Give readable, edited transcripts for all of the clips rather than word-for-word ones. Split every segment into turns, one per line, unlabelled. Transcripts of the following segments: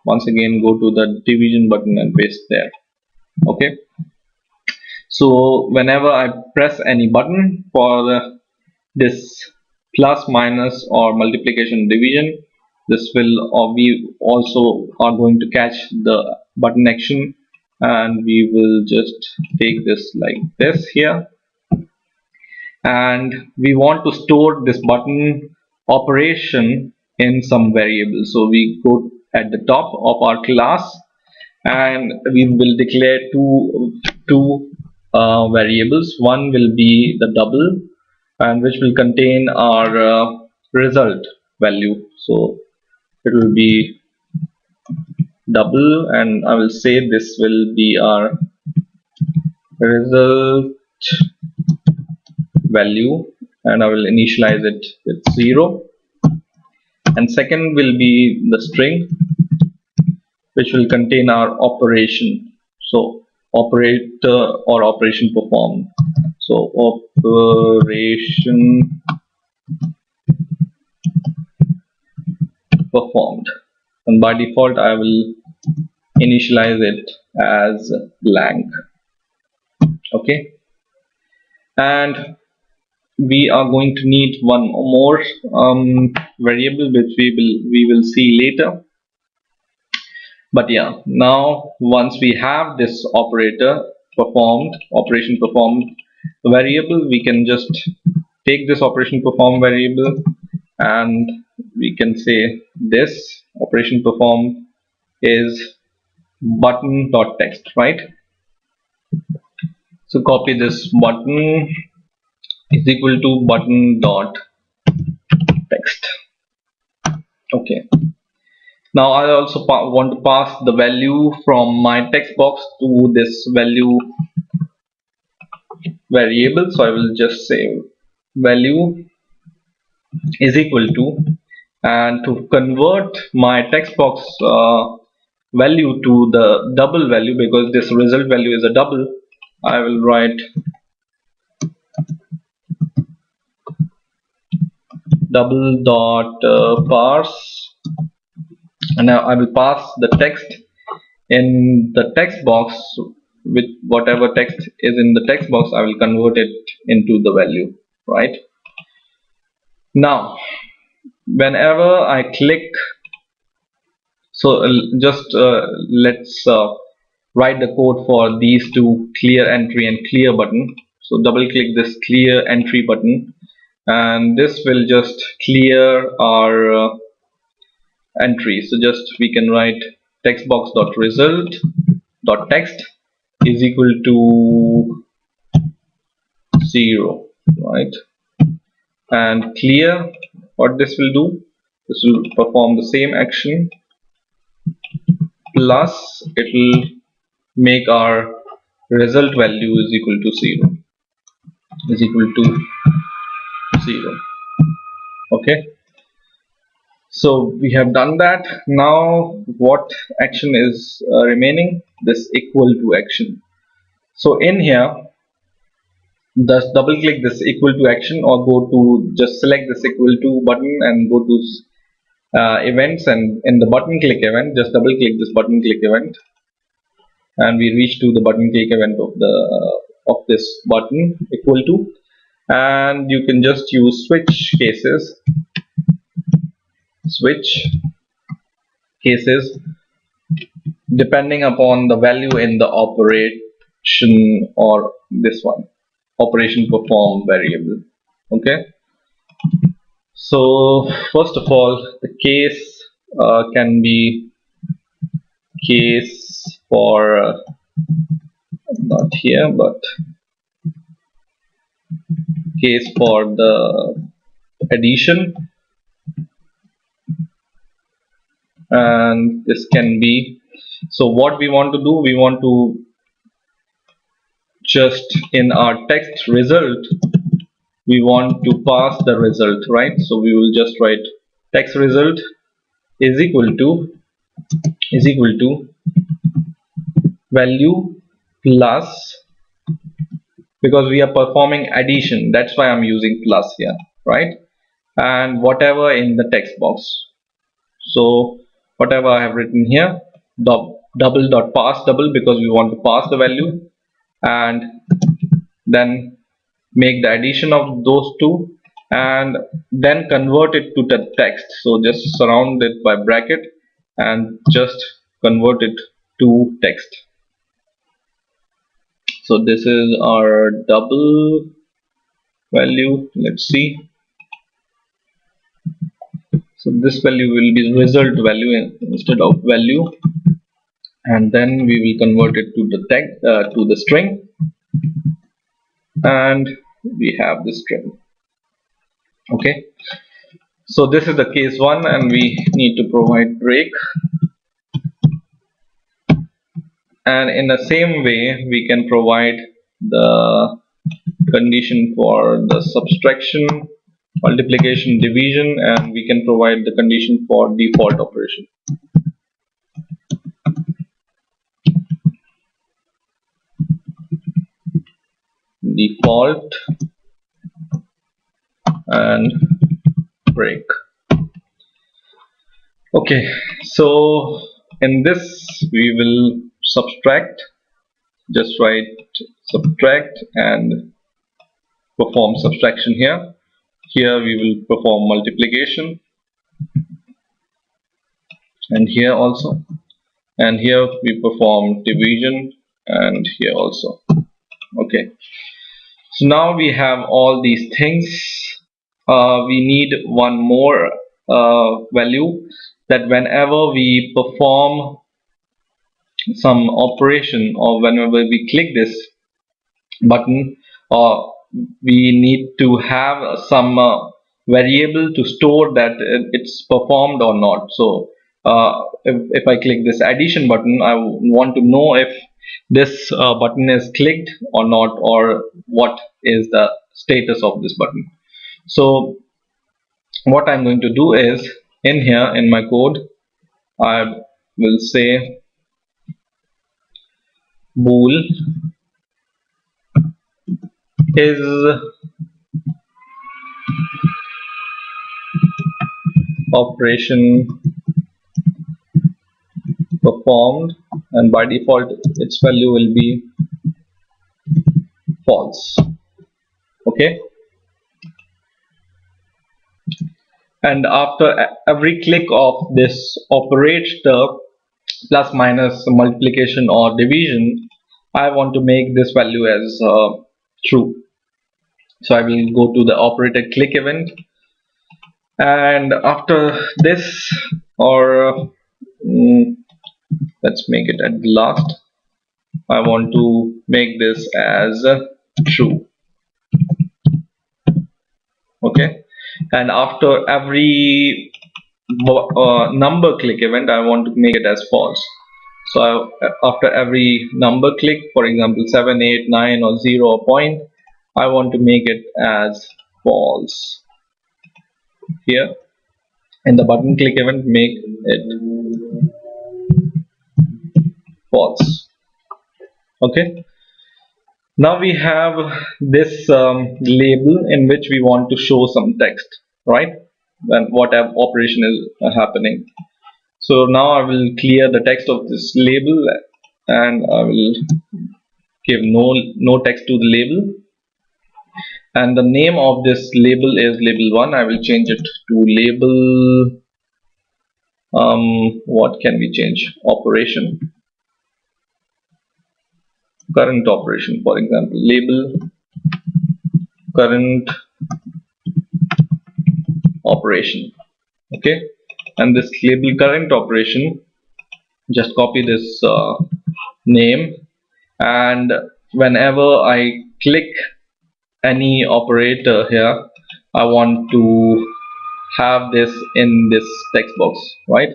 once again go to the division button and paste there. Okay, so whenever I press any button for this plus, minus, or multiplication, division, this will, or we also are going to catch the button action, and we will just take this like this here, and we want to store this button operation in some variable. So we go at the top of our class and we will declare two variables. One will be the double, and which will contain our result value. So it will be double, and I will say this will be our result value, and I will initialize it with 0. And second will be the string, which will contain our operation. So operator or operation performed. So operation performed, and by default I will initialize it as blank. Okay, and we are going to need one more variable which we will see later. But yeah, now once we have this operation performed variable, we can just take this operation performed variable and we can say this operation performed is button.text, right? So copy this, button is equal to button.text. Okay, now I also want to pass the value from my text box to this value variable. So I will just say value is equal to, and to convert my text box value to the double value, because this result value is a double, I will write double dot parse, and now I will pass the text in the text box. With whatever text is in the text box, I will convert it into the value, right? Now whenever I click, so just let's write the code for these two, clear entry and clear button. So double click this clear entry button, and this will just clear our entry. So just we can write textbox.result.text is equal to 0, right? And clear, what this will do, this will perform the same action, plus it will make our result value is equal to 0. Okay, so we have done that. Now what action is remaining? This equal to action. So in here, just double click this equal to action, or go to, just select this equal to button and go to events, and in the button click event, just double click this button click event, and we reach to the button click event of this button equal to, and you can just use switch cases depending upon the value in the operation, or this one, operation perform variable. Okay, so first of all, the case can be case for not here, but case for the addition, and this can be, so what we want to do, we want to just in our text result, we want to pass the result, right? So we will just write text result is equal to value plus, because we are performing addition, that's why I'm using plus here, right? And whatever in the text box. So whatever I have written here, double dot pass double, because we want to pass the value, and then make the addition of those two, and then convert it to the text. So just surround it by bracket and just convert it to text. So this is our double value. Let's see. So this value will be result value instead of value, and then we will convert it to the text, to the string, and we have the string. Okay, so this is the case 1, and we need to provide break. And in the same way we can provide the condition for the subtraction, multiplication, division, and we can provide the condition for default operation. Default and break. Okay, so in this we will subtract. Just write subtract and perform subtraction here. Here we will perform multiplication, and here also, and here we perform division, and here also. Okay, so now we have all these things. We need one more value, that whenever we perform some operation, or whenever we click this button, we need to have some variable to store that it's performed or not. So if I click this addition button, I want to know if this button is clicked or not, or what is the status of this button. So what I'm going to do is, in here in my code, I will say bool is operation performed, and by default its value will be false. Okay, and after every click of this operator, plus minus, multiplication or division, I want to make this value as true. So I will go to the operator click event, and after this, or let's make it at the last, I want to make this as true. Okay, and after every number click event, I want to make it as false. So after every number click, for example 7, 8, 9 or 0 or point, I want to make it as false. Here in the button click event, make it false. Okay, now we have this label in which we want to show some text, right, when whatever operation is happening. So now I will clear the text of this label, and I will give no text to the label, and the name of this label is label1. I will change it to label, what can we change, operation, current operation, for example, label current operation. Okay, and this label current operation, just copy this name, and whenever I click any operator here, I want to have this in this text box, right?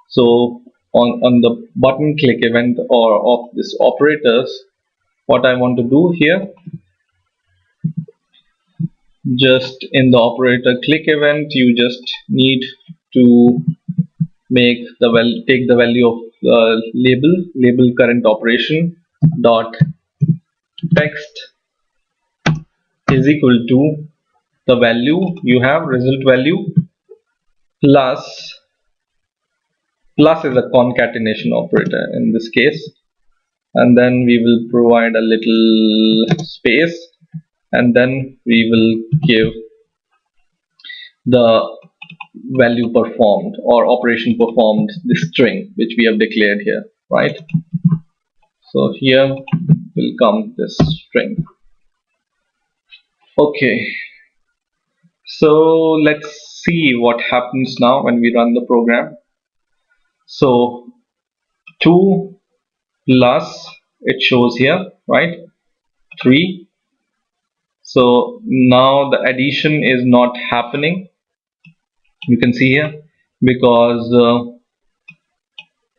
So on the button click event or of this operators, what I want to do here, just in the operator click event, you just need to make the take the value of label current operation dot text is equal to the value you have, result value, plus plus is a concatenation operator in this case, and then we will provide a little space, and then we will give the value performed or operation performed, the string which we have declared here, right? So here will come this string. Okay, so let's see what happens now when we run the program. So 2 plus, it shows here, right, 3. So now the addition is not happening, you can see here, because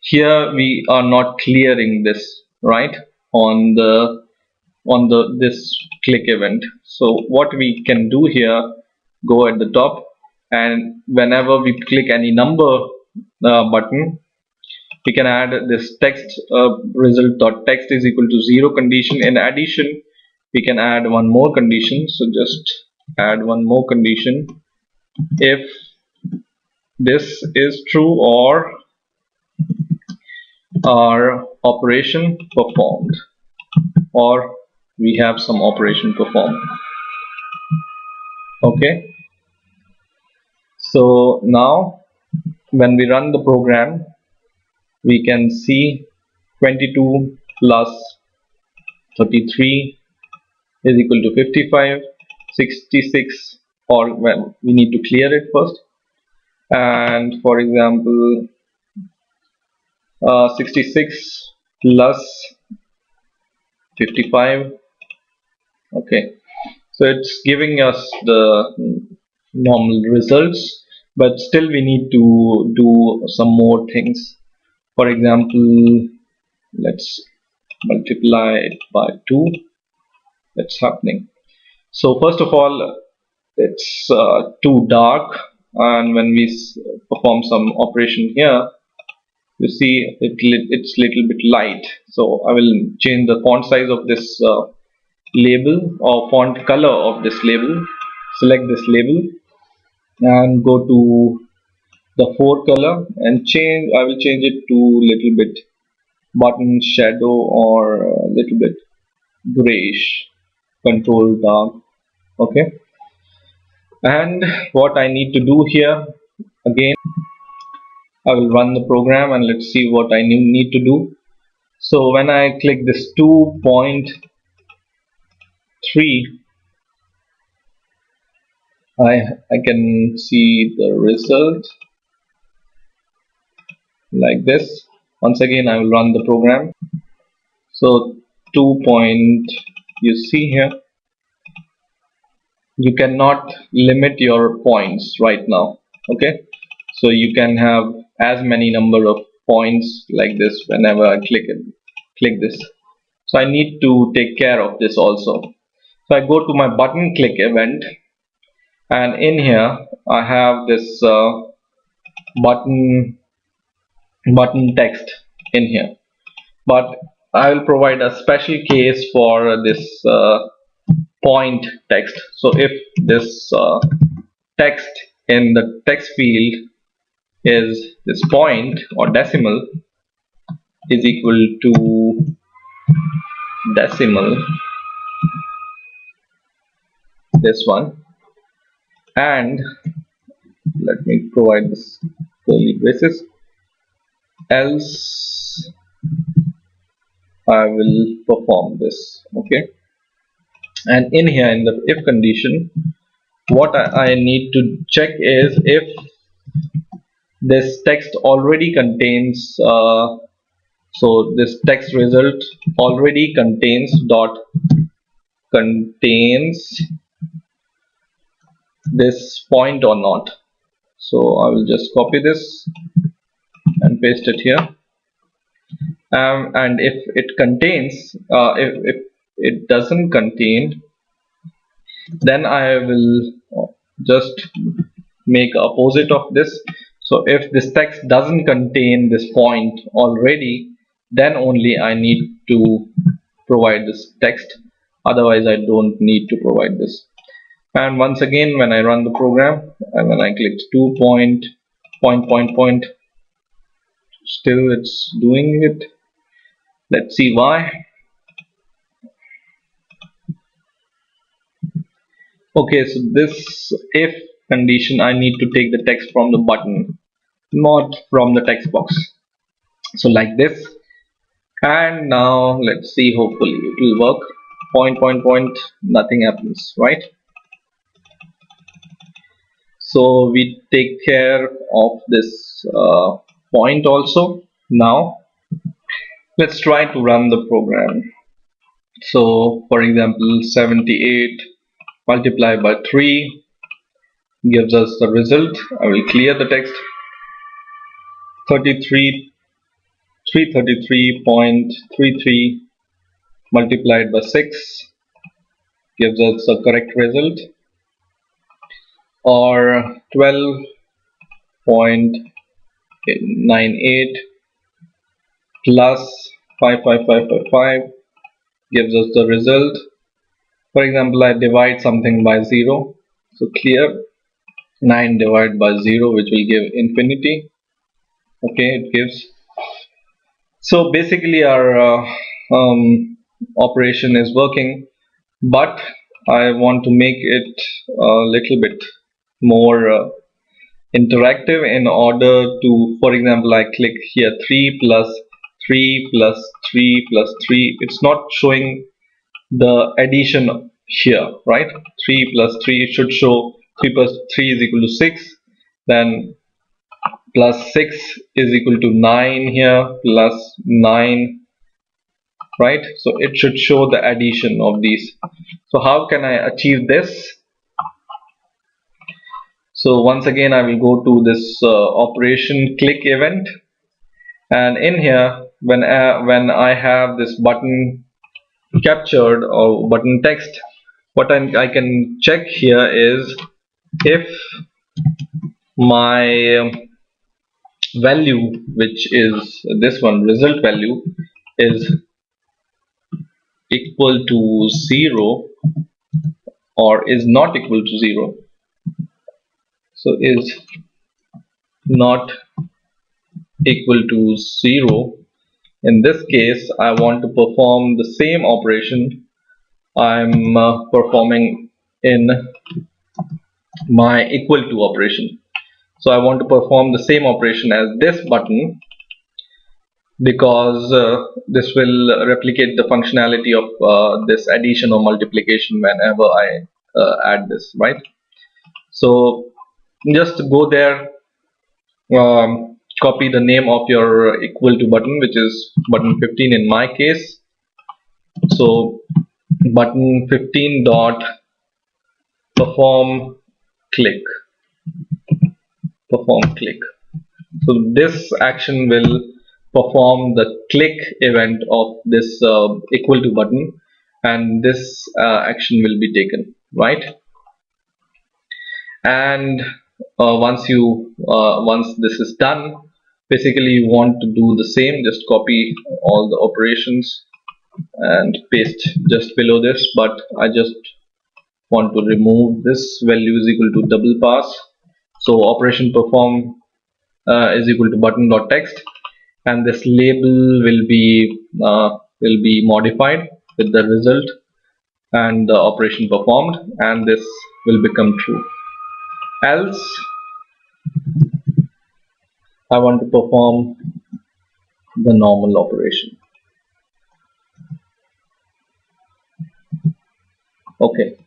here we are not clearing this, right, on the this click event. So what we can do here, go at the top, and whenever we click any number button, we can add this text result.text is equal to 0 condition. In addition, we can add one more condition. So just add one more condition. If this is true, or our operation performed, or we have some operation performed. Okay, so now when we run the program, we can see 22 plus 33 is equal to 55. 66, or well, we need to clear it first, and for example 66 plus 55. Okay, so it's giving us the normal results, but still we need to do some more things. For example, let's multiply it by 2. That's happening. So first of all, it's too dark, and when we perform some operation here, you see it's little bit light. So I will change the font size of this label, or font color of this label. Select this label and go to the 4 color and change. I will change it to little bit button shadow, or a little bit grayish, control dark. Okay, and what I need to do here, again I will run the program and let's see what I need to do. So when I click this 2.3, I can see the result like this. Once again I will run the program. So 2 point, you see here, you cannot limit your points right now. Okay, so you can have as many number of points like this whenever I click this. So I need to take care of this also. So I go to my button click event, and in here I have this button text in here, but I will provide a special case for this point text. So if this text in the text field is this point or decimal is equal to decimal, this one, and let me provide this curly braces, else I will perform this. Okay, and in here in the if condition, what I need to check is if this text already contains so this text result already contains this point or not. So I will just copy this and paste it here, and if it contains if it doesn't contain, then I will just make opposite of this. So if this text doesn't contain this point already, then only I need to provide this text, otherwise I don't need to provide this. And once again when I run the program, and when I click 2 point, still it's doing it. Let's see why. Okay, so this if condition, I need to take the text from the button, not from the text box. So like this, and now let's see, hopefully it will work. Point, point, point, nothing happens, right? So we take care of this point also. Now let's try to run the program. So for example, 78 multiplied by 3 gives us the result. I will clear the text. 333.33 multiplied by 6 gives us the correct result, or 12.98 plus 55555 gives us the result. For example, I divide something by 0, so clear 9 divided by 0, which will give infinity. Okay, it gives. So basically our operation is working, but I want to make it a little bit more interactive. In order to, for example, I click here 3 plus 3 plus 3 plus 3, it's not showing the addition here, right? 3 plus 3, it should show 3 plus 3 is equal to 6, then plus 6 is equal to 9 here, plus 9, right? So it should show the addition of these. So how can I achieve this? So once again I will go to this operation click event, and in here when I have this button captured or button text, what I can check here is if my value, which is this one, result value, is equal to 0 or is not equal to 0. So is not equal to 0. In this case, I want to perform the same operation I'm performing in my equal to operation. So I want to perform the same operation as this button, because this will replicate the functionality of this addition or multiplication whenever I add this, right? So just go there, copy the name of your equal to button, which is button 15 in my case. So button 15 dot perform click. So this action will perform the click event of this equal to button, and this action will be taken, right? And once this is done, basically you want to do the same, just copy all the operations and paste just below this, but I just want to remove this value is equal to double pass. So operation perform is equal to button dot text, and this label will be modified with the result and the operation performed, and this will become true. Else I want to perform the normal operation. Okay,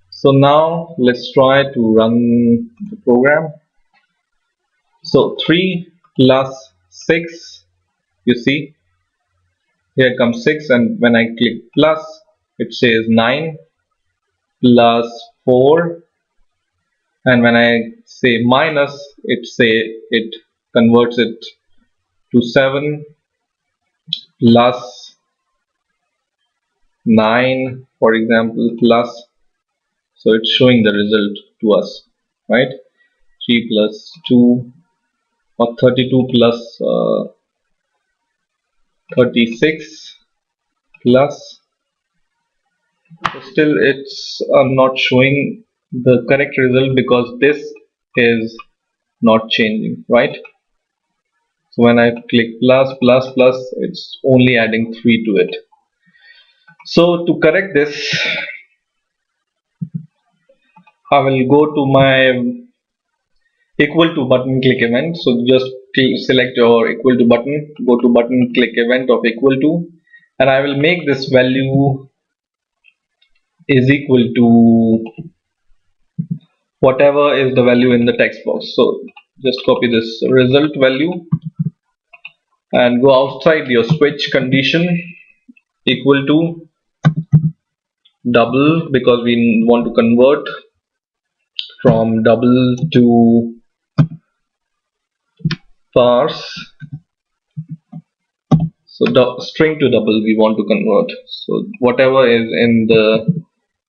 so now let's try to run the program. So 3 plus 6, you see here comes 6, and when I click plus, it says 9 plus 4, and when I say minus, it converts it to 7 plus 9, for example, plus, so it's showing the result to us, right? 3 plus 2, or 32 plus 36 plus, still it's not showing the correct result because this is not changing, right? So when I click plus plus plus, it's only adding 3 to it. So to correct this, I will go to my equal to button click event. So just select your equal to button, go to button click event of equal to, and I will make this value is equal to whatever is the value in the text box. So just copy this result value and go outside your switch condition, equal to double, because we want to convert from double to parse. So string to double we want to convert. So whatever is in the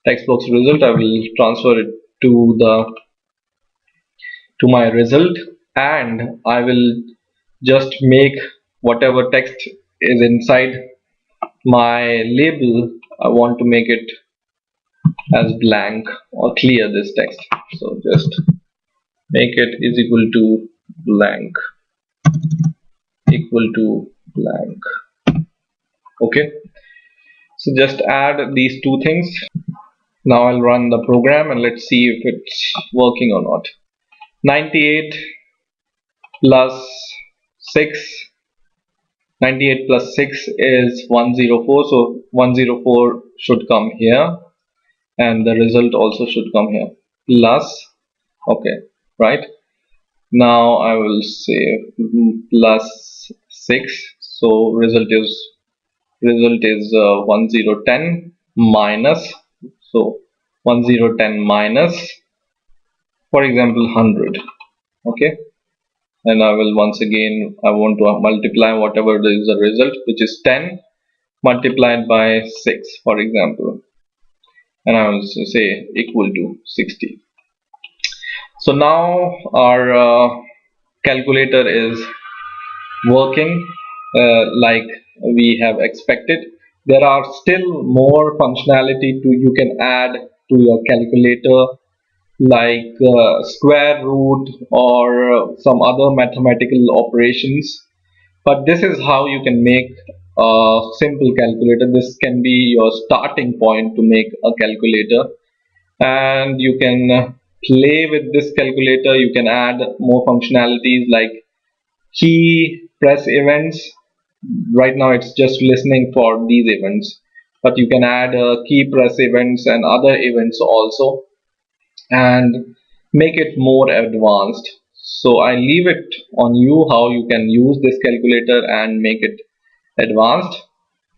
text box result, I will transfer it to my result, and I will just make whatever text is inside my label, I want to make it as blank or clear this text. So just make it is equal to blank, equal to blank. Okay, so just add these two things. Now I'll run the program and let's see if it's working or not. 98 plus 6, 98 plus 6 is 104, so 104 should come here, and the result also should come here, plus, okay, right. Now I will say plus 6, so result is 1010 minus, so 1010 minus, for example, 100. Okay, and I will once again, I want to multiply whatever is the result, which is 10 multiplied by 6, for example, and I will say equal to 60. So now our calculator is working like we have expected. There are still more functionality you can add to your calculator, like square root or some other mathematical operations, but this is how you can make a simple calculator. This can be your starting point to make a calculator, and you can play with this calculator. You can add more functionalities like key press events. Right now it's just listening for these events, but you can add key press events and other events also, and make it more advanced. So I leave it on you how you can use this calculator and make it advanced.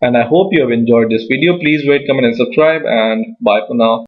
And I hope you have enjoyed this video. Please rate, comment and subscribe, and bye for now.